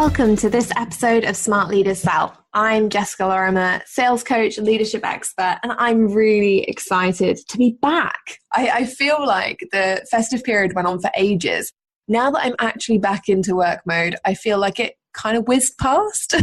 Welcome to this episode of Smart Leaders Sell. I'm Jessica Lorimer, sales coach, leadership expert, and I'm really excited to be back. I feel like the festive period went on for ages. Now that I'm actually back into work mode, I feel like it kind of whizzed past.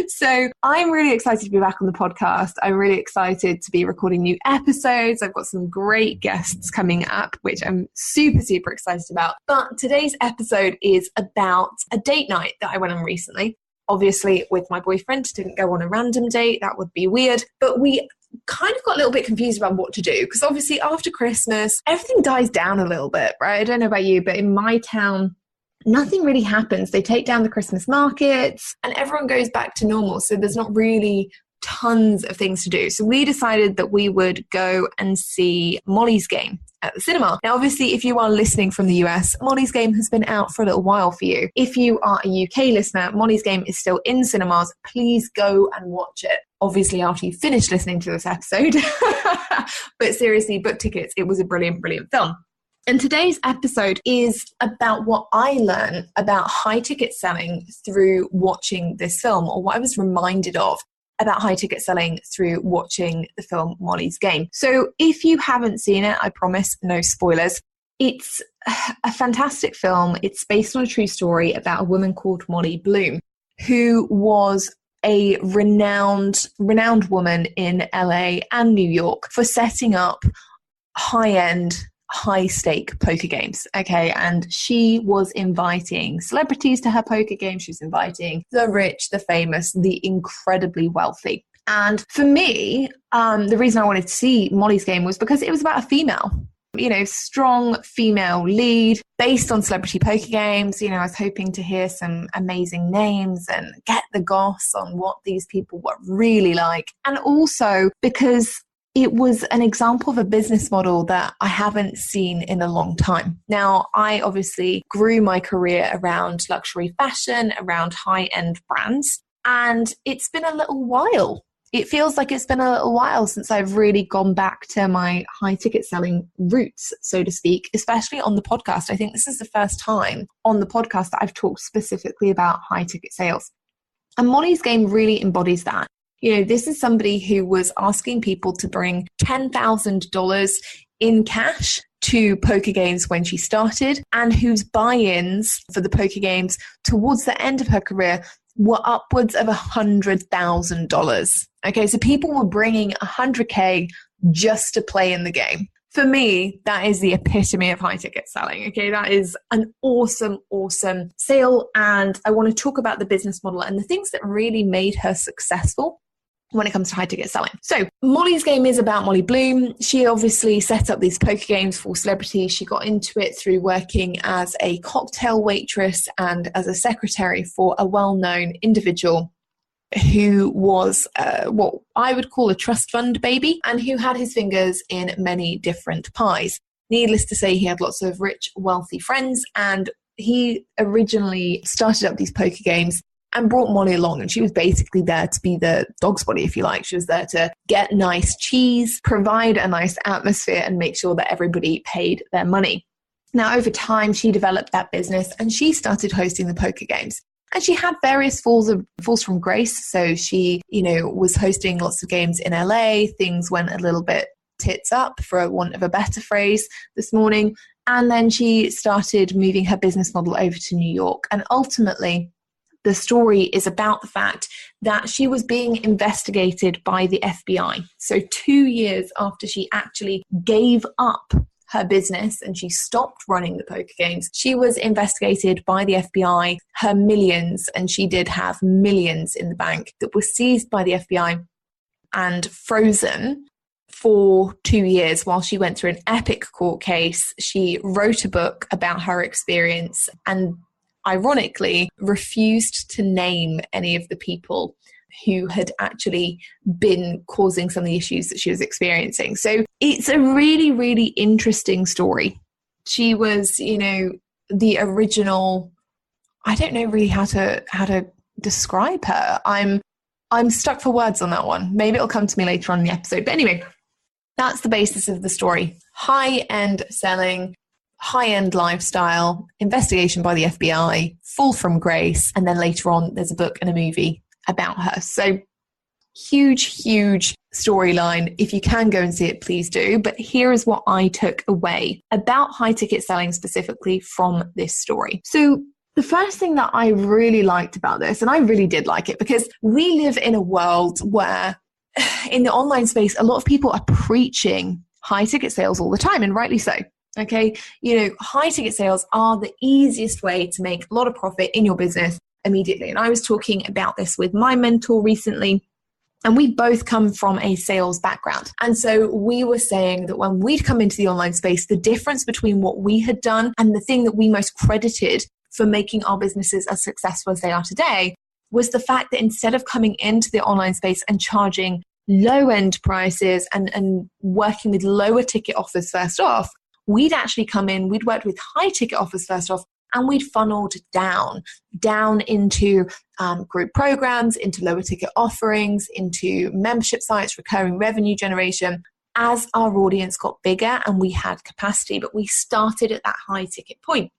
So I'm really excited to be back on the podcast. I'm really excited to be recording new episodes. I've got some great guests coming up, which I'm super, super excited about. But today's episode is about a date night that I went on recently. Obviously with my boyfriend, didn't go on a random date. That would be weird. But we kind of got a little bit confused about what to do because obviously after Christmas, everything dies down a little bit, right? I don't know about you, but in my town, nothing really happens. They take down the Christmas markets and everyone goes back to normal. So there's not really tons of things to do. So we decided that we would go and see Molly's Game at the cinema. Now, obviously, if you are listening from the US, Molly's Game has been out for a little while for you. If you are a UK listener, Molly's Game is still in cinemas. Please go and watch it. Obviously, after you finish listening to this episode. But seriously, book tickets. It was a brilliant, brilliant film. And today's episode is about what I learned about high ticket selling through watching this film, or what I was reminded of about high ticket selling through watching the film Molly's Game. So if you haven't seen it, I promise no spoilers. It's a fantastic film. It's based on a true story about a woman called Molly Bloom, who was a renowned woman in LA and New York for setting up high-end, high-stake poker games, okay? And she was inviting celebrities to her poker games. She was inviting the rich, the famous, the incredibly wealthy. And for me, the reason I wanted to see Molly's Game was because it was about a female, strong female lead based on celebrity poker games. I was hoping to hear some amazing names and get the goss on what these people were really like. And also because it was an example of a business model that I haven't seen in a long time. Now, I obviously grew my career around luxury fashion, around high-end brands, and it's been a little while. It feels like it's been a little while since I've really gone back to my high-ticket selling roots, so to speak, especially on the podcast. I think this is the first time on the podcast that I've talked specifically about high-ticket sales. And Molly's Game really embodies that. This is somebody who was asking people to bring $10,000 in cash to poker games when she started, and whose buy-ins for the poker games towards the end of her career were upwards of $100,000. Okay, so people were bringing $100K just to play in the game. For me, that is the epitome of high ticket selling. Okay, that is an awesome, awesome sale. And I want to talk about the business model and the things that really made her successful when it comes to high ticket selling. So Molly's Game is about Molly Bloom. She obviously set up these poker games for celebrities. She got into it through working as a cocktail waitress and as a secretary for a well-known individual who was what I would call a trust fund baby, and who had his fingers in many different pies. Needless to say, he had lots of rich, wealthy friends, and he originally started up these poker games and brought Molly along, and she was basically there to be the dog's body, if you like. She was there to get nice cheese, provide a nice atmosphere, and make sure that everybody paid their money. Now, over time, she developed that business, and she started hosting the poker games. And she had various falls from grace. So she, was hosting lots of games in LA. Things went a little bit tits up, for want of a better phrase, this morning. And then she started moving her business model over to New York. And ultimately, the story is about the fact that she was being investigated by the FBI. So 2 years after she actually gave up her business and she stopped running the poker games, she was investigated by the FBI. Her millions, and she did have millions in the bank, that were seized by the FBI and frozen for 2 years while she went through an epic court case. She wrote a book about her experience and ironically refused to name any of the people who had actually been causing some of the issues that she was experiencing. So it's a really, really interesting story. She was, the original, I don't know really how to describe her. I'm stuck for words on that one. Maybe it'll come to me later on in the episode. But anyway, that's the basis of the story. High-end selling, high-end lifestyle, investigation by the FBI, fall from grace, and then later on there's a book and a movie about her. So huge storyline. If you can go and see it, please do. But here is what I took away about high ticket selling specifically from this story. So the first thing that I really liked about this, and I really did like it, because we live in a world where in the online space, a lot of people are preaching high ticket sales all the time, and rightly so. Okay. High ticket sales are the easiest way to make a lot of profit in your business immediately. And I was talking about this with my mentor recently, and we both come from a sales background. And so we were saying that when we'd come into the online space, the difference between what we had done and the thing that we most credited for making our businesses as successful as they are today was the fact that instead of coming into the online space and charging low-end prices and working with lower ticket offers first off, we'd actually come in, we'd worked with high ticket offers first off, and we'd funneled down into group programs, into lower ticket offerings, into membership sites, recurring revenue generation, as our audience got bigger and we had capacity. But we started at that high ticket point.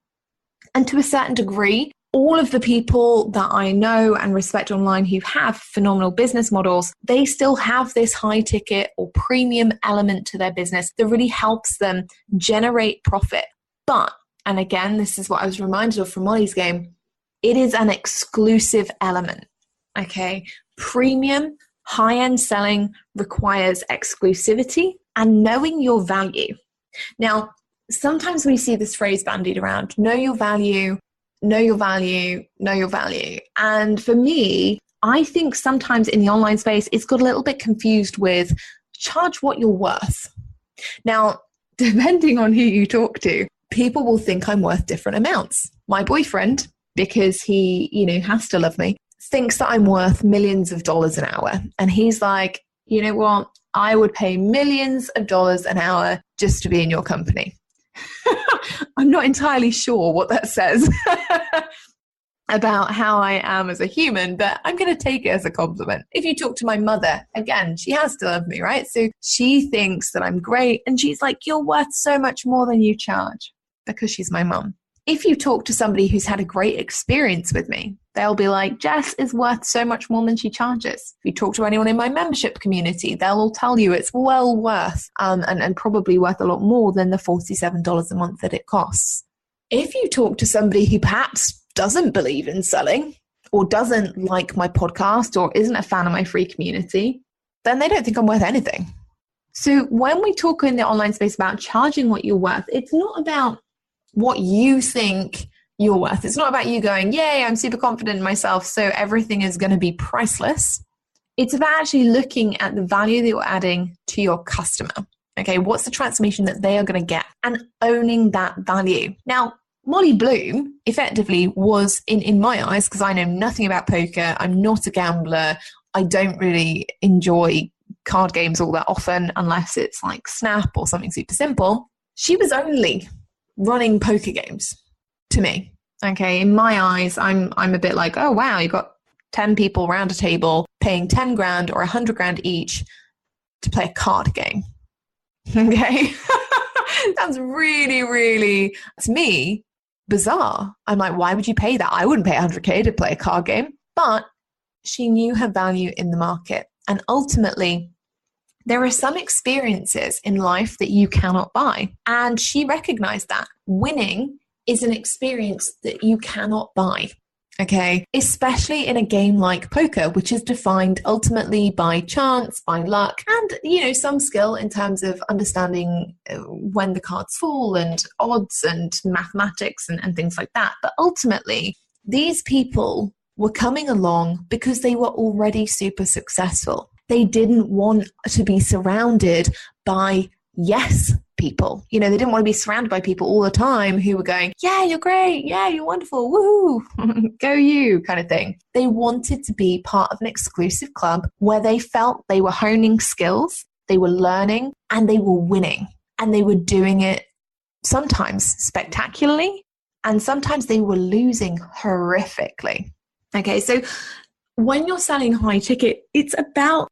And to a certain degree, all of the people that I know and respect online who have phenomenal business models, they still have this high ticket or premium element to their business that really helps them generate profit. But, and again, this is what I was reminded of from Molly's game, it is an exclusive element. Okay. Premium, high-end selling requires exclusivity and knowing your value. Now, sometimes we see this phrase bandied around, know your value, know your value, know your value. And for me, I think sometimes in the online space, it's got a little bit confused with charge what you're worth. Now, depending on who you talk to, people will think I'm worth different amounts. My boyfriend, because he, has to love me, thinks that I'm worth millions of dollars an hour. And he's like, you know what? I would pay millions of dollars an hour just to be in your company. I'm not entirely sure what that says about how I am as a human, but I'm going to take it as a compliment. If you talk to my mother, again, she has to love me, right? So she thinks that I'm great. And she's like, you're worth so much more than you charge, because she's my mum. If you talk to somebody who's had a great experience with me, they'll be like, Jess is worth so much more than she charges. If you talk to anyone in my membership community, they'll all tell you it's well worth and probably worth a lot more than the $47 a month that it costs. If you talk to somebody who perhaps doesn't believe in selling or doesn't like my podcast or isn't a fan of my free community, then they don't think I'm worth anything. So when we talk in the online space about charging what you're worth, it's not about what you think you're worth. It's not about you going, yay, I'm super confident in myself, so everything is going to be priceless. It's about actually looking at the value that you're adding to your customer. Okay, what's the transformation that they are going to get, and owning that value. Now, Molly Bloom effectively was, in my eyes, because I know nothing about poker, I'm not a gambler, I don't really enjoy card games all that often unless it's like Snap or something super simple. She was only running poker games to me. Okay, in my eyes, I'm a bit like, oh wow, you got 10 people around a table paying 10 grand or 100 grand each to play a card game. Okay, that's really, to me, bizarre. I'm like, why would you pay that? I wouldn't pay 100K to play a card game. But she knew her value in the market, and ultimately, there are some experiences in life that you cannot buy. And she recognized that winning is an experience that you cannot buy. Okay. Especially in a game like poker, which is defined ultimately by chance, by luck, and, some skill in terms of understanding when the cards fall and odds and mathematics and things like that. But ultimately, these people were coming along because they were already super successful. They didn't want to be surrounded by yes people. They didn't want to be surrounded by people all the time who were going, yeah, you're great. Yeah, you're wonderful. Woohoo, go you kind of thing. They wanted to be part of an exclusive club where they felt they were honing skills, they were learning, and they were winning. And they were doing it sometimes spectacularly, and sometimes they were losing horrifically. Okay, so when you're selling high ticket, it's about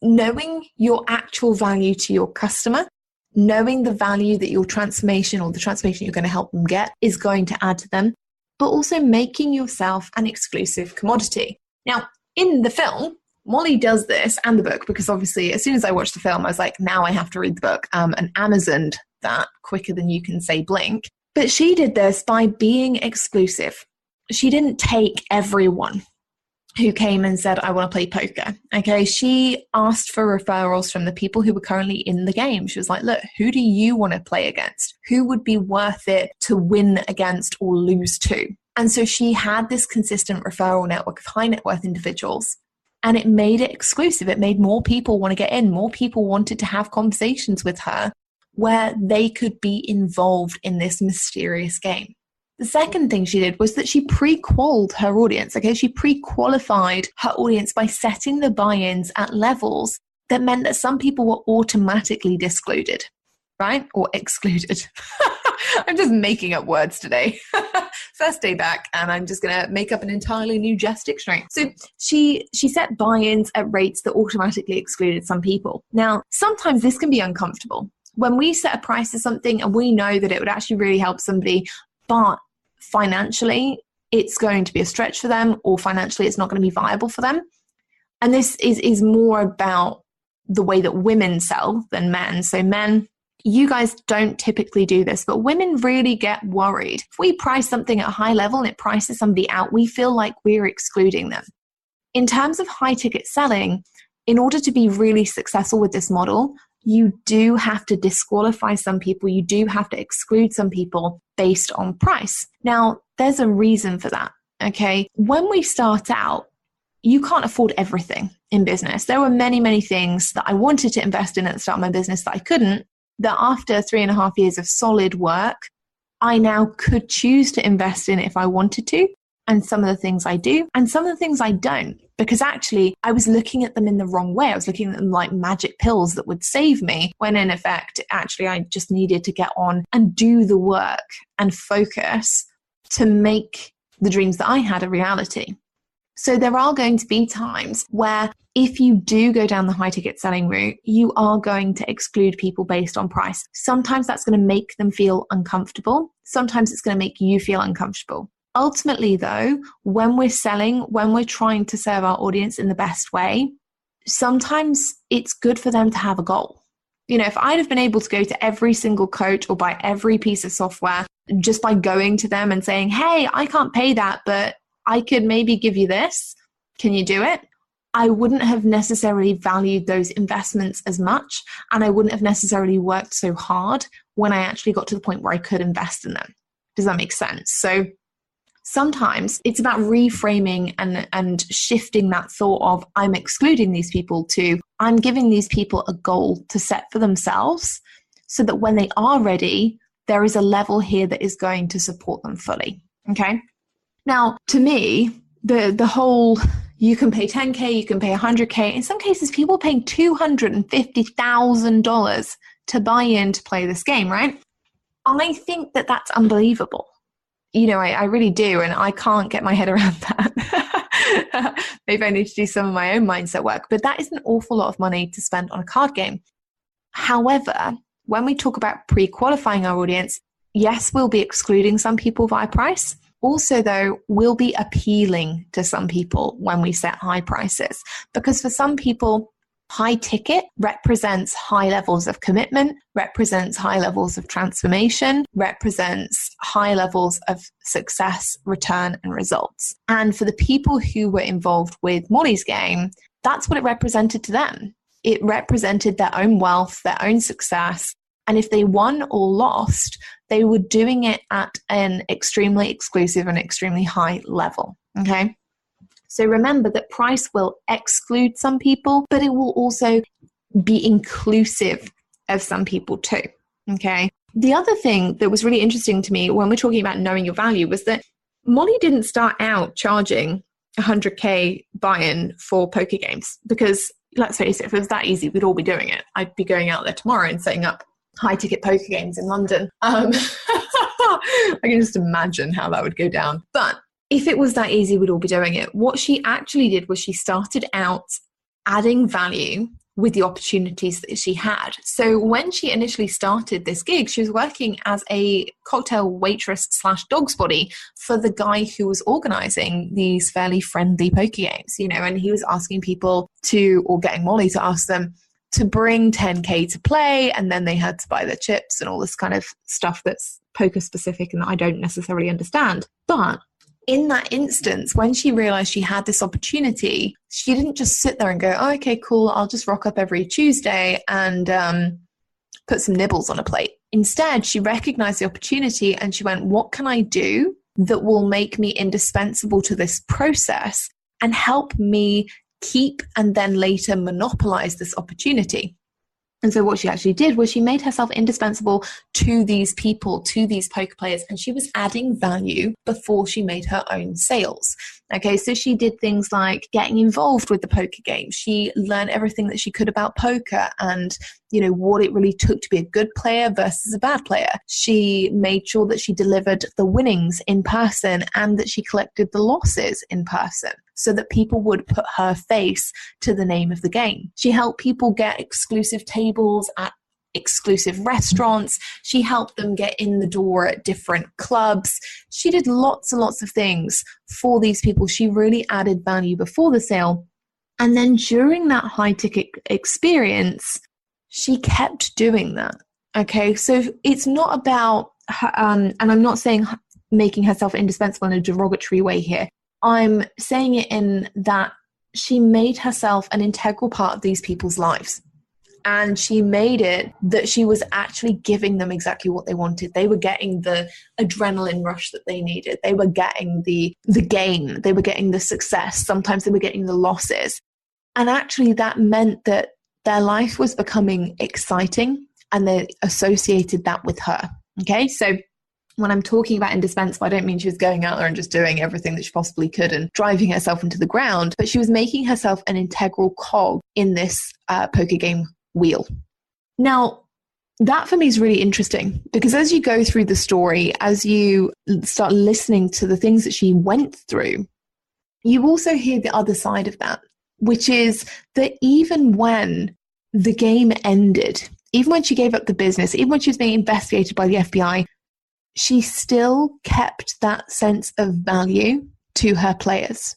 knowing your actual value to your customer knowing the value that your transformation or the transformation you're going to help them get is going to add to them, but also making yourself an exclusive commodity. Now, in the film, Molly does this and the book, because obviously as soon as I watched the film, I was like, now I have to read the book, and Amazoned that quicker than you can say blink. But she did this by being exclusive. She didn't take everyone who came and said, I want to play poker. Okay. She asked for referrals from the people who were currently in the game. She was like, look, who do you want to play against? Who would be worth it to win against or lose to? And so she had this consistent referral network of high net worth individuals, and it made it exclusive. It made more people want to get in. More people wanted to have conversations with her where they could be involved in this mysterious game. The second thing she did was that she pre-qualified her audience. Okay, she pre-qualified her audience by setting the buy-ins at levels that meant that some people were automatically discluded, right? Or excluded. I'm just making up words today. First day back, and I'm just going to make up an entirely new jest dictionary. So she set buy-ins at rates that automatically excluded some people. Now, sometimes this can be uncomfortable. When we set a price to something and we know that it would actually really help somebody, but financially it's going to be a stretch for them, or financially it's not going to be viable for them. And this is more about the way that women sell than men. So men, you guys don't typically do this, but women really get worried. If we price something at a high level and it prices somebody out, we feel like we're excluding them. In terms of high ticket selling, in order to be really successful with this model, you do have to disqualify some people. You do have to exclude some people based on price. Now, there's a reason for that, okay? When we start out, you can't afford everything in business. There were many, many things that I wanted to invest in at the start of my business that I couldn't, that after 3.5 years of solid work, I now could choose to invest in if I wanted to. And some of the things I do, and some of the things I don't, because actually I was looking at them in the wrong way. I was looking at them like magic pills that would save me, when in effect, actually I just needed to get on and do the work and focus to make the dreams that I had a reality. So there are going to be times where if you do go down the high ticket selling route, you are going to exclude people based on price. Sometimes that's going to make them feel uncomfortable. Sometimes it's going to make you feel uncomfortable. Ultimately, though, when we're selling, when we're trying to serve our audience in the best way, sometimes it's good for them to have a goal. You know, if I'd have been able to go to every single coach or buy every piece of software just by going to them and saying, hey, I can't pay that, but I could maybe give you this. Can you do it? I wouldn't have necessarily valued those investments as much, and I wouldn't have necessarily worked so hard when I actually got to the point where I could invest in them. Does that make sense? So sometimes it's about reframing and shifting that thought of I'm excluding these people to I'm giving these people a goal to set for themselves, so that when they are ready, there is a level here that is going to support them fully. Okay. Now, to me, the whole, you can pay 10K, you can pay 100K. In some cases, people are paying $250,000 to buy in to play this game, right? I think that that's unbelievable. You know, I really do. And I can't get my head around that. Maybe I need to do some of my own mindset work. But that is an awful lot of money to spend on a card game. However, when we talk about pre-qualifying our audience, yes, we'll be excluding some people via price. Also, though, we'll be appealing to some people when we set high prices. Because for some people, high ticket represents high levels of commitment, represents high levels of transformation, represents high levels of success, return, and results. And for the people who were involved with Molly's game, that's what it represented to them. It represented their own wealth, their own success. And if they won or lost, they were doing it at an extremely exclusive and extremely high level. Okay. So remember that price will exclude some people, but it will also be inclusive of some people too. Okay. The other thing that was really interesting to me when we're talking about knowing your value was that Molly didn't start out charging 100K buy-in for poker games, because let's face it, if it was that easy, we'd all be doing it. I'd be going out there tomorrow and setting up high ticket poker games in London. I can just imagine how that would go down. But if it was that easy, we'd all be doing it. What she actually did was she started out adding value with the opportunities that she had. So when she initially started this gig, she was working as a cocktail waitress / dog's body for the guy who was organizing these fairly friendly poker games, and he was asking people or getting Molly to ask them to bring 10K to play, and then they had to buy their chips and all this kind of stuff that's poker specific and that I don't necessarily understand. But in that instance, when she realized she had this opportunity, she didn't just sit there and go, oh, okay, cool, I'll just rock up every Tuesday and put some nibbles on a plate. Instead, she recognized the opportunity and she went, what can I do that will make me indispensable to this process and help me keep and then later monopolize this opportunity? And so what she actually did was she made herself indispensable to these people, to these poker players, and she was adding value before she made her own sales. Okay, so she did things like getting involved with the poker game. She learned everything that she could about poker and, what it really took to be a good player versus a bad player. She made sure that she delivered the winnings in person and that she collected the losses in person, so that people would put her face to the name of the game. She helped people get exclusive tables at exclusive restaurants. She helped them get in the door at different clubs. She did lots and lots of things for these people. She really added value before the sale. And then during that high ticket experience, she kept doing that. Okay, so it's not about, and I'm not saying making herself indispensable in a derogatory way here. I'm saying it in that she made herself an integral part of these people's lives. And she made it that she was actually giving them exactly what they wanted. They were getting the adrenaline rush that they needed. They were getting the gain. They were getting the success. Sometimes they were getting the losses. And actually that meant that their life was becoming exciting and they associated that with her. Okay, so when I'm talking about indispensable, I don't mean she was going out there and just doing everything that she possibly could and driving herself into the ground, but she was making herself an integral cog in this poker game wheel. Now, that for me is really interesting because as you go through the story, as you start listening to the things that she went through, you also hear the other side of that, which is that even when the game ended, even when she gave up the business, even when she was being investigated by the FBI, she still kept that sense of value to her players.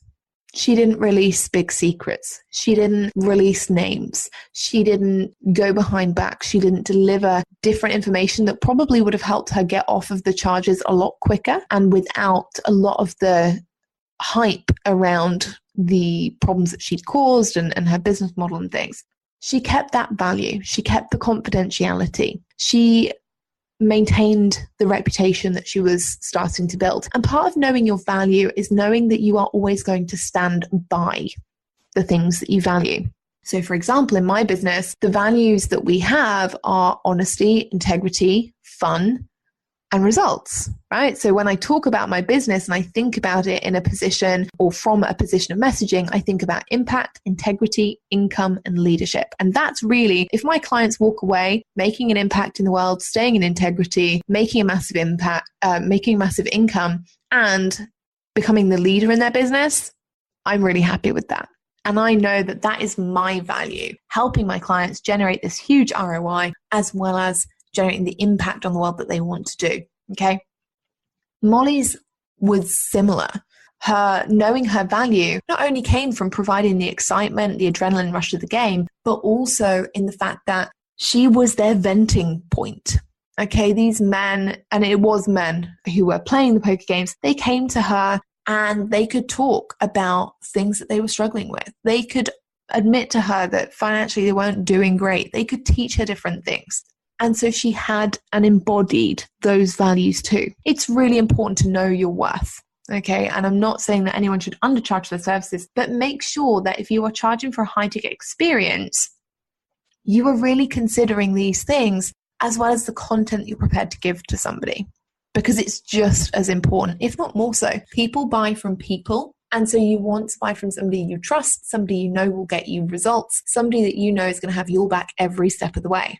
She didn't release big secrets. She didn't release names. She didn't go behind back. She didn't deliver different information that probably would have helped her get off of the charges a lot quicker and without a lot of the hype around the problems that she'd caused and her business model and things. She kept that value. She kept the confidentiality. She maintained the reputation that she was starting to build. And part of knowing your value is knowing that you are always going to stand by the things that you value. So for example, in my business, the values that we have are honesty, integrity, fun, and results, right? So when I talk about my business and I think about it in a position or from a position of messaging, I think about impact, integrity, income, and leadership. And that's really, if my clients walk away making an impact in the world, staying in integrity, making a massive impact, making massive income, and becoming the leader in their business, I'm really happy with that. And I know that that is my value, helping my clients generate this huge ROI as well as generating the impact on the world that they want to do. Okay. Molly's was similar. Her knowing her value not only came from providing the excitement, the adrenaline rush of the game, but also in the fact that she was their venting point. Okay. These men, and it was men who were playing the poker games, they came to her and they could talk about things that they were struggling with. They could admit to her that financially they weren't doing great. They could teach her different things. And so she had and embodied those values too. It's really important to know your worth. Okay. And I'm not saying that anyone should undercharge their services, but make sure that if you are charging for a high ticket experience, you are really considering these things as well as the content you're prepared to give to somebody, because it's just as important, if not more so. People buy from people. And so you want to buy from somebody you trust, somebody you know will get you results, somebody that you know is going to have your back every step of the way.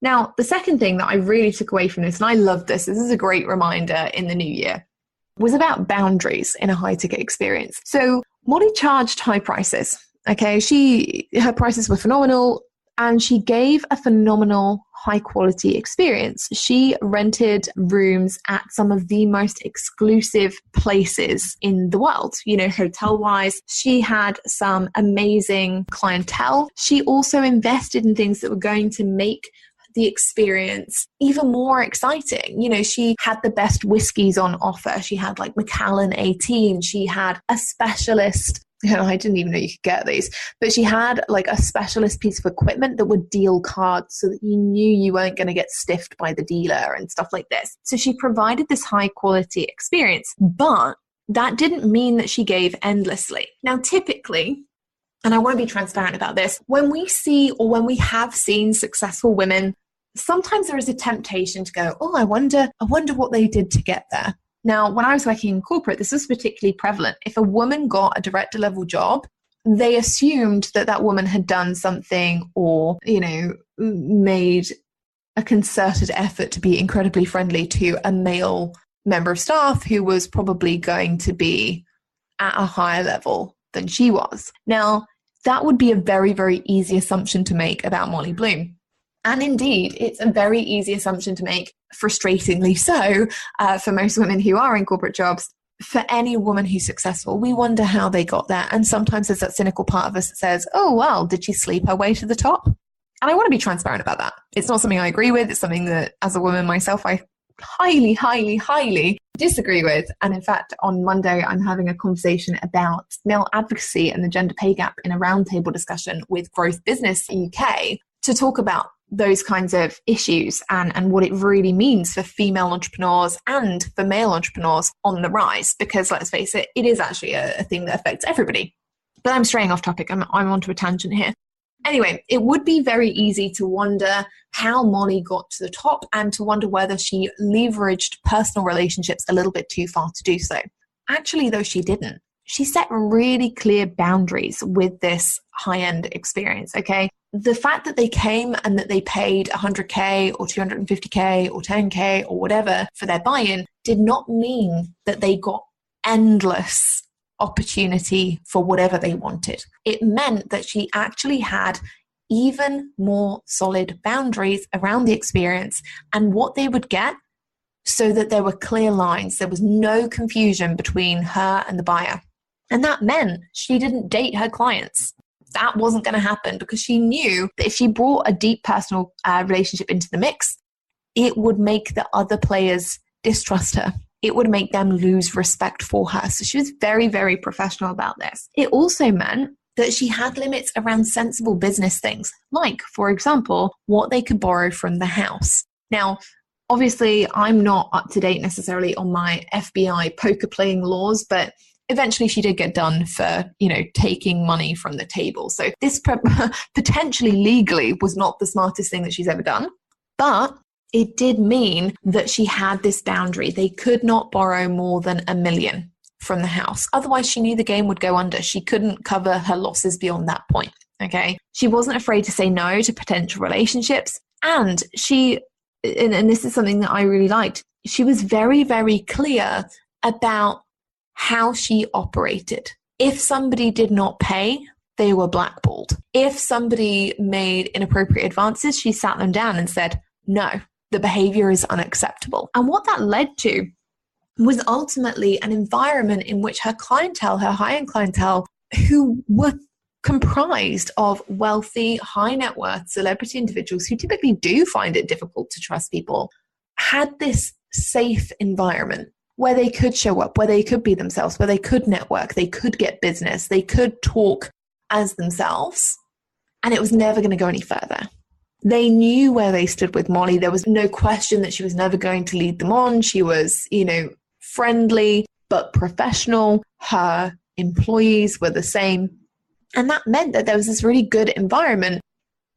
Now, the second thing that I really took away from this, and I love this is a great reminder in the new year, was about boundaries in a high ticket experience. So Molly charged high prices. Okay, her prices were phenomenal. And she gave a phenomenal high quality experience. She rented rooms at some of the most exclusive places in the world, hotel wise. She had some amazing clientele. She also invested in things that were going to make the experience even more exciting. She had the best whiskies on offer. She had like Macallan 18. She had a specialist. I didn't even know you could get these, but she had like a specialist piece of equipment that would deal cards so that you knew you weren't going to get stiffed by the dealer and stuff like this. So she provided this high quality experience, but that didn't mean that she gave endlessly. Now, typically, and I want to be transparent about this, when we see or when we have seen successful women, sometimes there is a temptation to go, oh, I wonder what they did to get there. Now, when I was working in corporate, this was particularly prevalent. If a woman got a director level job, they assumed that that woman had done something or, made a concerted effort to be incredibly friendly to a male member of staff who was probably going to be at a higher level than she was. Now, that would be a very, very easy assumption to make about Molly Bloom. And indeed, it's a very easy assumption to make, frustratingly so, for most women who are in corporate jobs. For any woman who's successful, we wonder how they got there. And sometimes there's that cynical part of us that says, oh, well, did she sleep her way to the top? And I want to be transparent about that. It's not something I agree with. It's something that, as a woman myself, I highly, highly, highly disagree with. And in fact, on Monday, I'm having a conversation about male advocacy and the gender pay gap in a roundtable discussion with Growth Business UK to talk about those kinds of issues and what it really means for female entrepreneurs and for male entrepreneurs on the rise. Because let's face it, it is actually a thing that affects everybody. But I'm straying off topic. I'm onto a tangent here. Anyway, it would be very easy to wonder how Molly got to the top and to wonder whether she leveraged personal relationships a little bit too far to do so. Actually, though, she didn't. She set really clear boundaries with this high-end experience, okay? The fact that they came and that they paid 100K or 250K or 10K or whatever for their buy-in did not mean that they got endless opportunity for whatever they wanted. It meant that she actually had even more solid boundaries around the experience and what they would get, so that there were clear lines. There was no confusion between her and the buyer. And that meant she didn't date her clients. That wasn't going to happen because she knew that if she brought a deep personal relationship into the mix, it would make the other players distrust her. It would make them lose respect for her. So she was very, very professional about this. It also meant that she had limits around sensible business things, like, for example, what they could borrow from the house. Now, obviously, I'm not up to date necessarily on my FBI poker playing laws, but eventually she did get done for, taking money from the table. So this potentially legally was not the smartest thing that she's ever done, but it did mean that she had this boundary. They could not borrow more than $1 million from the house. Otherwise, she knew the game would go under. She couldn't cover her losses beyond that point. Okay. She wasn't afraid to say no to potential relationships. And and this is something that I really liked, she was very, very clear about how she operated. If somebody did not pay, they were blackballed. If somebody made inappropriate advances, she sat them down and said, no, the behavior is unacceptable. And what that led to was ultimately an environment in which her clientele, her high-end clientele, who were comprised of wealthy, high net worth celebrity individuals who typically do find it difficult to trust people, had this safe environment where they could show up, where they could be themselves, where they could network, they could get business, they could talk as themselves, and it was never going to go any further. They knew where they stood with Molly. There was no question that she was never going to lead them on. She was, friendly but professional. Her employees were the same. And that meant that there was this really good environment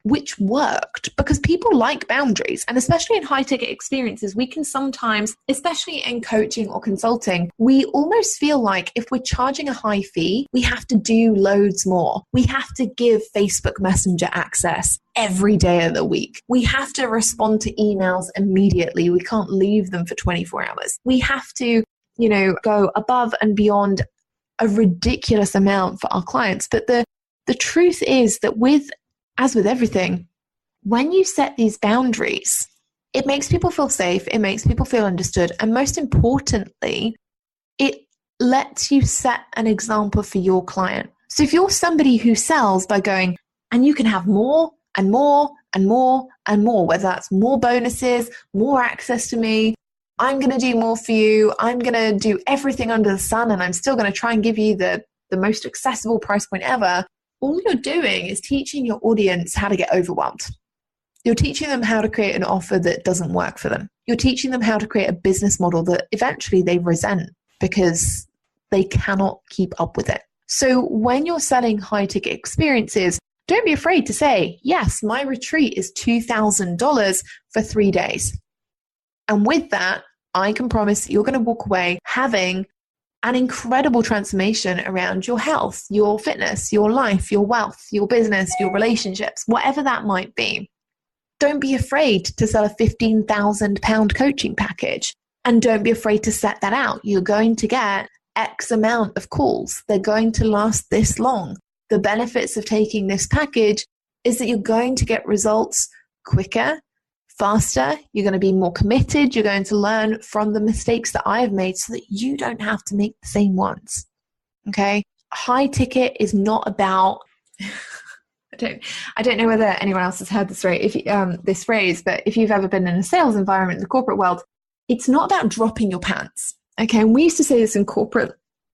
which worked because people like boundaries. And especially in high ticket experiences, we can sometimes, especially in coaching or consulting, we almost feel like if we're charging a high fee, we have to do loads more. We have to give Facebook Messenger access every day of the week. We have to respond to emails immediately. We can't leave them for 24 hours. We have to, go above and beyond a ridiculous amount for our clients. But the truth is that as with everything, when you set these boundaries, it makes people feel safe, it makes people feel understood, and most importantly, it lets you set an example for your client. So if you're somebody who sells by going, and you can have more and more and more and more, whether that's more bonuses, more access to me, I'm going to do more for you, I'm going to do everything under the sun, and I'm still going to try and give you the most accessible price point ever, all you're doing is teaching your audience how to get overwhelmed. You're teaching them how to create an offer that doesn't work for them. You're teaching them how to create a business model that eventually they resent because they cannot keep up with it. So when you're selling high ticket experiences, don't be afraid to say, yes, my retreat is $2,000 for 3 days. And with that, I can promise that you're going to walk away having an incredible transformation around your health, your fitness, your life, your wealth, your business, your relationships, whatever that might be. Don't be afraid to sell a £15,000 coaching package, and don't be afraid to set that out. You're going to get X amount of calls. They're going to last this long. The benefits of taking this package is that you're going to get results quicker, faster. You're going to be more committed. You're going to learn from the mistakes that I have made so that you don't have to make the same ones. Okay? High ticket is not about... I don't know whether anyone else has heard this phrase, but if you've ever been in a sales environment in the corporate world, it's not about dropping your pants. Okay, and we used to say this in corporate.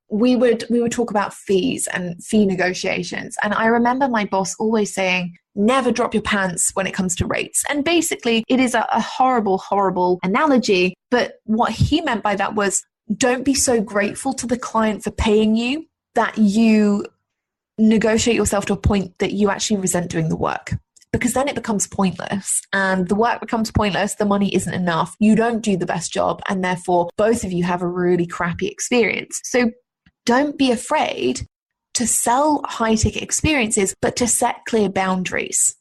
We would talk about fees and fee negotiations, and I remember my boss always saying, "Never drop your pants when it comes to rates." And basically, it is a horrible, horrible analogy. But what he meant by that was, don't be so grateful to the client for paying you that you negotiate yourself to a point that you actually resent doing the work, because then it becomes pointless, and the work becomes pointless. The money isn't enough. You don't do the best job, and therefore both of you have a really crappy experience. So don't be afraid to sell high ticket experiences, but to set clear boundaries.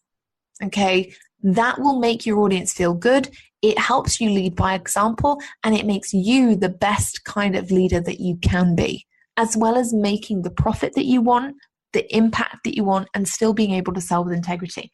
Okay, that will make your audience feel good. It helps you lead by example, and it makes you the best kind of leader that you can be, as well as making the profit that you want, the impact that you want, and still being able to sell with integrity.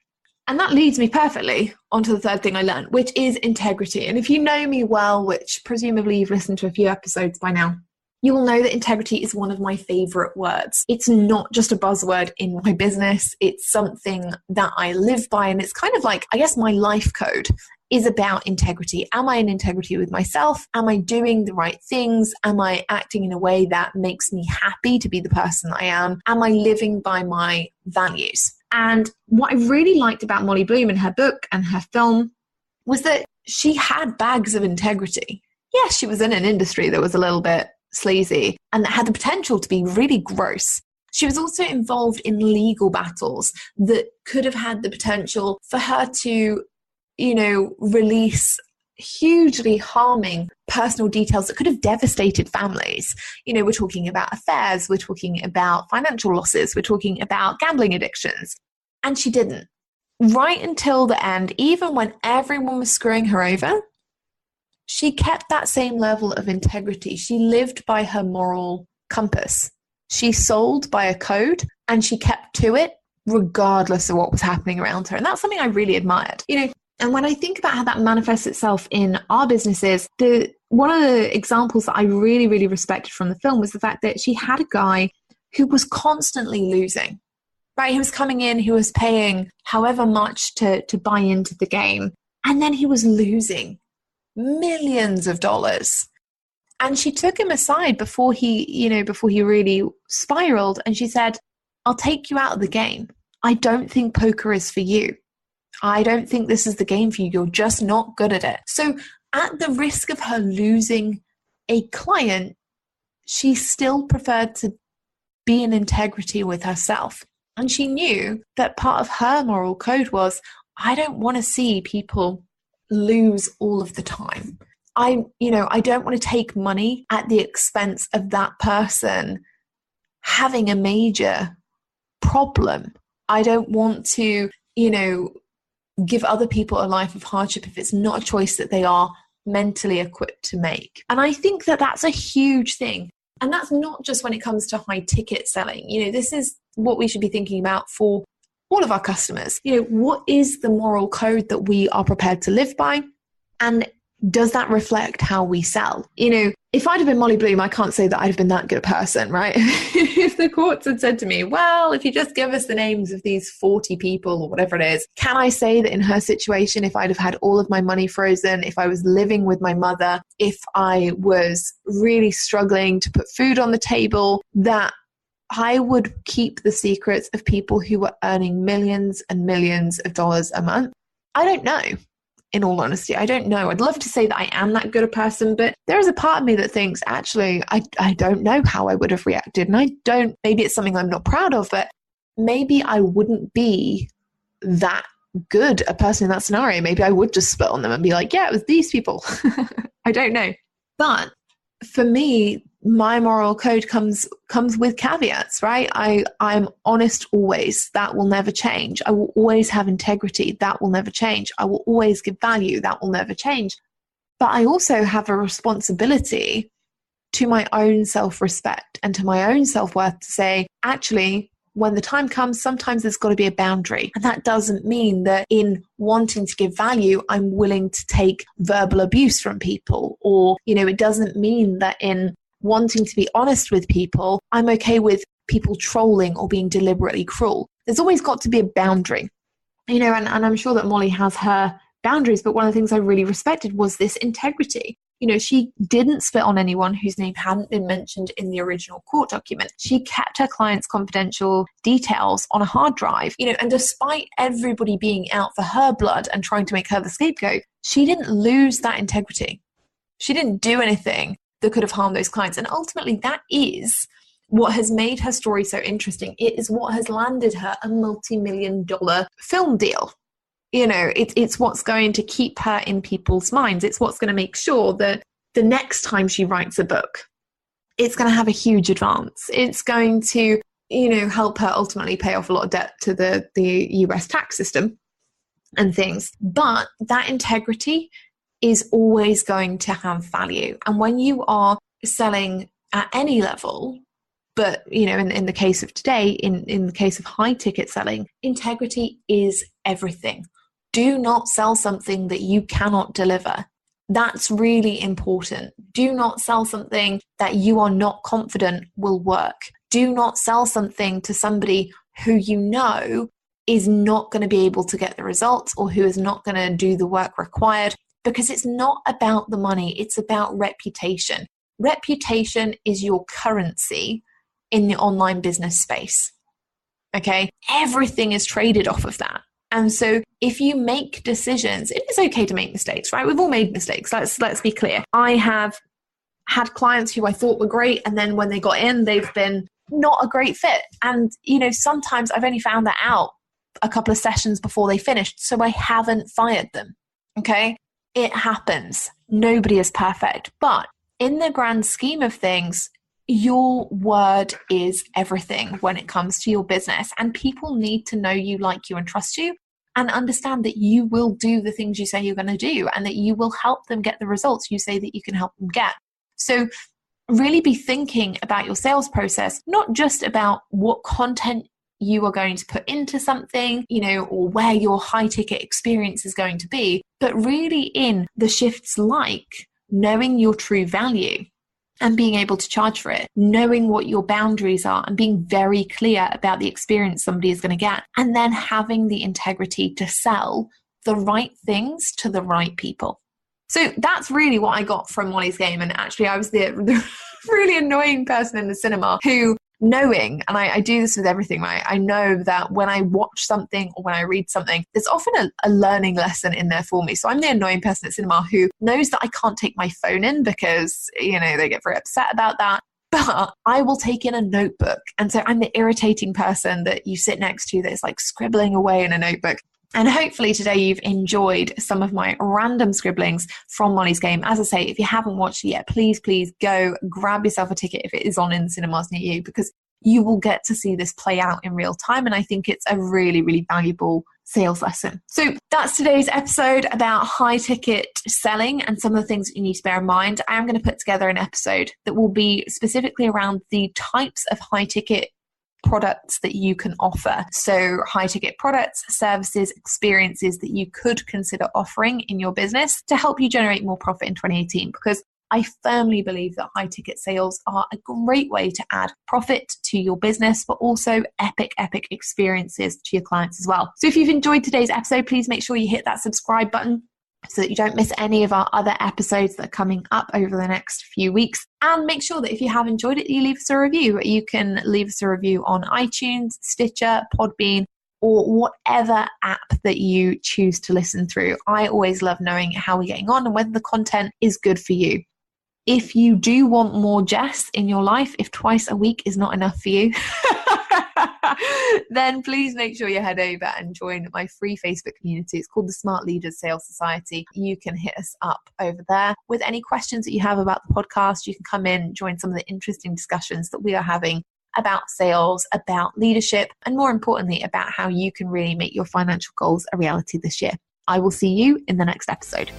And that leads me perfectly onto the third thing I learned, which is integrity. And if you know me well, which presumably you've listened to a few episodes by now, you will know that integrity is one of my favorite words. It's not just a buzzword in my business. It's something that I live by. And it's kind of like, I guess, my life code is about integrity. Am I in integrity with myself? Am I doing the right things? Am I acting in a way that makes me happy to be the person I am? Am I living by my values? And what I really liked about Molly Bloom in her book and her film was that she had bags of integrity. Yes, she was in an industry that was a little bit sleazy and that had the potential to be really gross. She was also involved in legal battles that could have had the potential for her to, release hugely harming personal details that could have devastated families. We're talking about affairs, we're talking about financial losses, we're talking about gambling addictions. And she didn't. Right until the end, even when everyone was screwing her over, she kept that same level of integrity. She lived by her moral compass. She sold by a code, and she kept to it regardless of what was happening around her. And that's something I really admired. And when I think about how that manifests itself in our businesses, one of the examples that I really, really respected from the film was the fact that she had a guy who was constantly losing, right? He was coming in, he was paying however much to buy into the game, and then he was losing millions of dollars. And she took him aside before he really spiraled, and she said, "I'll take you out of the game. I don't think poker is for you. I don't think this is the game for you. You're just not good at it." So at the risk of her losing a client, she still preferred to be in integrity with herself. And she knew that part of her moral code was, I don't want to see people lose all of the time. I don't want to take money at the expense of that person having a major problem. I don't want to, give other people a life of hardship if it's not a choice that they are mentally equipped to make. And I think that that's a huge thing. And that's not just when it comes to high ticket selling. This is what we should be thinking about for all of our customers. What is the moral code that we are prepared to live by? And does that reflect how we sell? If I'd have been Molly Bloom, I can't say that I'd have been that good a person, right? If the courts had said to me, well, if you just give us the names of these 40 people or whatever it is, can I say that in her situation, if I'd have had all of my money frozen, if I was living with my mother, if I was really struggling to put food on the table, that I would keep the secrets of people who were earning millions and millions of dollars a month? I don't know. In all honesty, I don't know. I'd love to say that I am that good a person, but there is a part of me that thinks, actually, I don't know how I would have reacted. And maybe it's something I'm not proud of, but maybe I wouldn't be that good a person in that scenario. Maybe I would just spit on them and be like, yeah, it was these people. I don't know. But for me, my moral code comes with caveats, right? I'm honest always. That will never change. I will always have integrity. That will never change. I will always give value. That will never change. But I also have a responsibility to my own self-respect and to my own self-worth to say, actually, when the time comes, sometimes there's got to be a boundary. And that doesn't mean that in wanting to give value, I'm willing to take verbal abuse from people. Or, it doesn't mean that in wanting to be honest with people, I'm okay with people trolling or being deliberately cruel. There's always got to be a boundary, and I'm sure that Molly has her boundaries, but one of the things I really respected was this integrity. She didn't spit on anyone whose name hadn't been mentioned in the original court document. She kept her clients' confidential details on a hard drive, and despite everybody being out for her blood and trying to make her the scapegoat, she didn't lose that integrity. She didn't do anything that could have harmed those clients. And ultimately, that is what has made her story so interesting. It is what has landed her a multi-million-dollar film deal. It's what's going to keep her in people's minds. It's what's going to make sure that the next time she writes a book, it's going to have a huge advance. It's going to, help her ultimately pay off a lot of debt to the US tax system and things. But that integrity is always going to have value. And when you are selling at any level, but in the case of today, in the case of high ticket selling, integrity is everything. Do not sell something that you cannot deliver. That's really important. Do not sell something that you are not confident will work. Do not sell something to somebody who is not going to be able to get the results or who is not going to do the work required. Because it's not about the money, it's about reputation. Reputation is your currency in the online business space. Okay? Everything is traded off of that. And so if you make decisions, it is okay to make mistakes, right? We've all made mistakes. Let's be clear. I have had clients who I thought were great, and then when they got in, they've been not a great fit. And, sometimes I've only found that out a couple of sessions before they finished, so I haven't fired them. Okay? It happens. Nobody is perfect. But in the grand scheme of things, your word is everything when it comes to your business. And people need to know you, like you, and trust you, and understand that you will do the things you say you're going to do and that you will help them get the results you say that you can help them get. So really be thinking about your sales process, not just about what content you are going to put into something, or where your high ticket experience is going to be, but really in the shifts like knowing your true value and being able to charge for it, knowing what your boundaries are and being very clear about the experience somebody is going to get, and then having the integrity to sell the right things to the right people. So that's really what I got from Molly's game. And actually I was the really annoying person in the cinema who, knowing, and I do this with everything, right? I know that when I watch something or when I read something, there's often a learning lesson in there for me. So I'm the annoying person at cinema who knows that I can't take my phone in because, they get very upset about that. But I will take in a notebook. And so I'm the irritating person that you sit next to that's like scribbling away in a notebook. And hopefully today you've enjoyed some of my random scribblings from Molly's game. As I say, if you haven't watched it yet, please go grab yourself a ticket if it is on in the cinemas near you, because you will get to see this play out in real time. And I think it's a really, really valuable sales lesson. So that's today's episode about high ticket selling and some of the things that you need to bear in mind. I am going to put together an episode that will be specifically around the types of high ticket products that you can offer. So high ticket products, services, experiences that you could consider offering in your business to help you generate more profit in 2018. Because I firmly believe that high ticket sales are a great way to add profit to your business, but also epic experiences to your clients as well. So if you've enjoyed today's episode, please make sure you hit that subscribe button so that you don't miss any of our other episodes that are coming up over the next few weeks. And make sure that if you have enjoyed it, you leave us a review. You can leave us a review on iTunes, Stitcher, Podbean, or whatever app that you choose to listen through. I always love knowing how we're getting on and whether the content is good for you. If you do want more Jess in your life, if twice a week is not enough for you, then please make sure you head over and join my free Facebook community. It's called the Smart Leaders Sales Society. You can hit us up over there with any questions that you have about the podcast. You can come in, join some of the interesting discussions that we are having about sales, about leadership, and more importantly, about how you can really make your financial goals a reality this year. I will see you in the next episode.